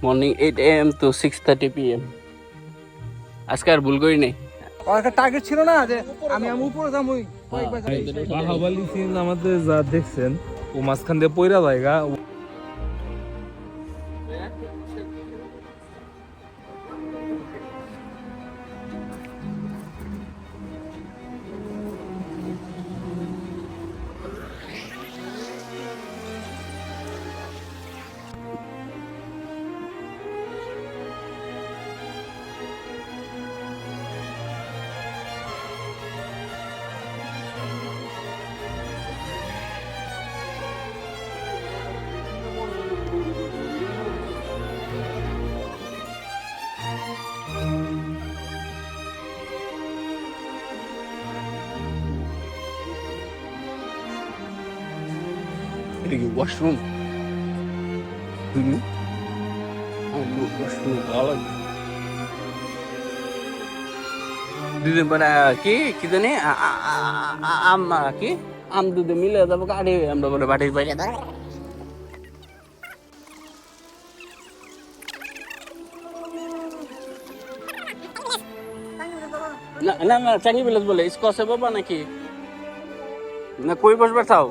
Morning 8 AM to 6:30 PM। আজকে আর ভুল করি নাই। একটা টার্গেট ছিল না যে আমি উপরে যাবই। বাহুবলী সিন আমাদের যা দেখছেন ও মাঝখান দিয়ে পয়রা জায়গা এটা কি ওয়াশরুম? ওয়াশরুম ভালো। দুদিন পরে কি জানি কি আম দুধে মিলে যাবো গাড়ি আমরা বলে বাড়ির বাইরে না না চাঙ্গি ভিলেজ বলে স্কচে বাবা নাকি না কই বসবার চাও?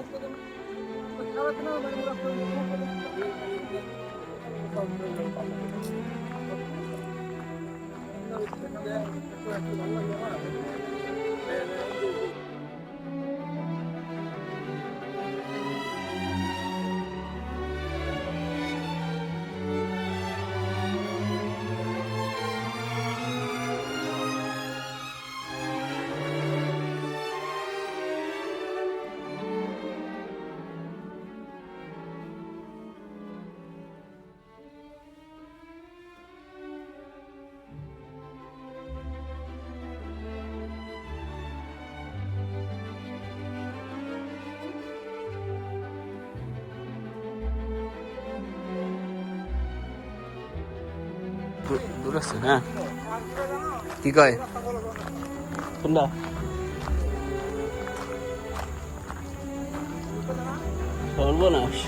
দূর আছে হ্যাঁ কি কয় কোনটা সর্বনাশ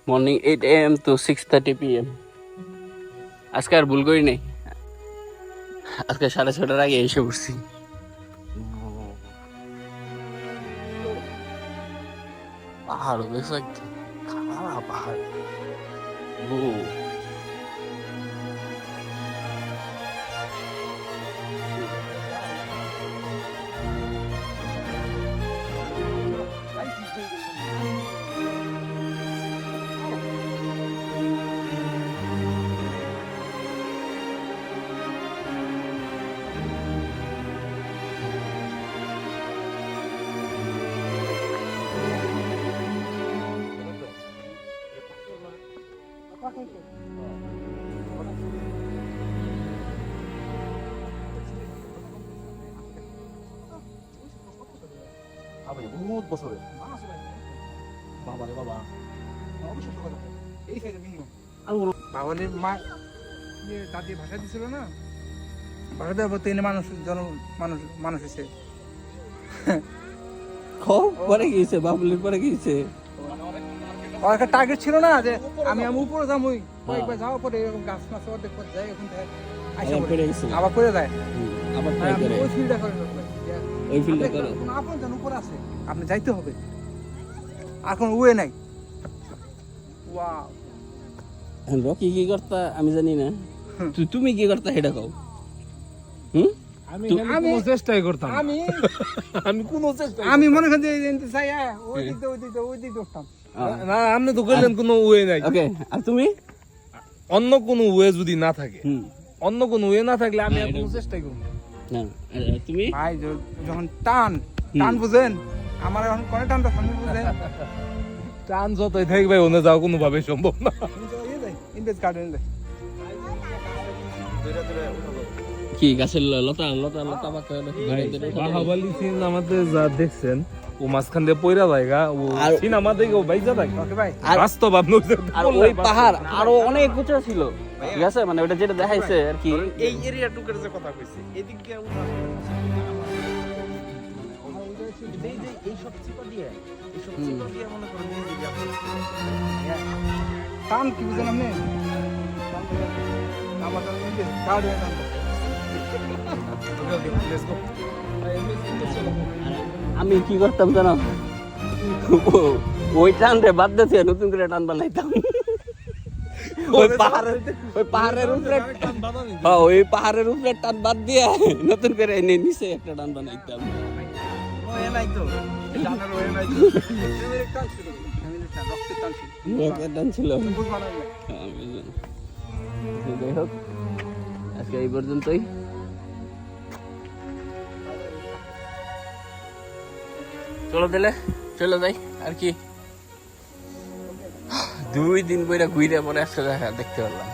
মর্নিং 8 AM to 6:30 PM। আজকে আর ভুল করি নাই। আজকে 6:30টার আগে এসে পড়ছি। পাহাড় বেশ খারাপ পাহাড়। বহুত বছরে বাবা রে বাবা এই সাইডে মিনিমাম বাবালের মা দাদি ভাষা দিছিল না ভাষা দেওয়ার পর তিনি মানুষ এসে পরে গিয়েছে বাবুলির পরে গিয়েছে একটা টার্গেট ছিল না যে আমি উপরে যাবই কয়েকবার যাওয়ার পরে এরকম গাছ মাছ অর্ধেক করে যায় এখন আবার পড়ে যায় আবার ওই ফিল্ডটা করে ওই ফিল্ডটা করো আপন জান উপরে আছে আপনি যাইতে হবে আর কোনো ওয়ে নাই ওয়াও রকি কি করতা আমি জানি না তুমি কি করতা সেটা কও হুম আমি তো- খালি কোনো চেষ্টাই করতাম না। আমি আমি কোনো চেষ্টা আমি মনে করি যে এনতে চাই ওই দিক দিয়ে ওই দিক দিয়ে উঠতাম। না আপনি তো কইলেন কোনো ওয়ে নাই ওকে আর তুমি অন্য কোনো ওয়ে যদি না থাকে হুম অন্য কোনো ওয়ে না থাকলে আমি না, আর কোনো এটা- চেষ্টাই করব না। না তুমি ভাই যখন টান বুঝেন আমার এখন কোনে টানটা সামনে বুঝেন টান যতই থাকবে ভাই ওনে যাওয়া কোনো ভাবে সম্ভব না ইনভেস্ট গার্ডেন কি গাছের লতা লতা লতা পাকা ঘুরে ধরে বাহাবালি সিন আমাদের যা দেখছেন ও মাঝখান দিয়ে পয়রা জায়গা ও আর- সিনেমা দেখে ও বাইজা থাকে ওকে ভাই আর- বাস্তব আপনি আর ওই পাহাড় আরো অনেক উঁচু ছিল ঠিক আছে মানে ওটা যেটা দেখাইছে আর কি এই এরিয়া টুকের যে কথা কইছে এদিক দিয়ে এইসব চিপা দিয়ে মনে করেন এই যে টান কি বুঝেন আপনি আমার ইনভেস্ট গার্ডেন আমি কি করতাম জানো ওই টানটা বাদ দিতে নতুন করে টান বানাইতাম ওই পাহাড়ের উপরে হ্যাঁ, ওই পাহাড়ের উপরে টান বাদ দিয়ে নতুন করে এনে নিচে একটা টান বানাইতাম রকেট টান ছিল আমি জানি। তো যাই হোক আজকে এই পর্যন্তই চলো দিলে চলো যাই আর কি 2 দিন বইরা ঘুরে পরে আজকে দেখতে পারলাম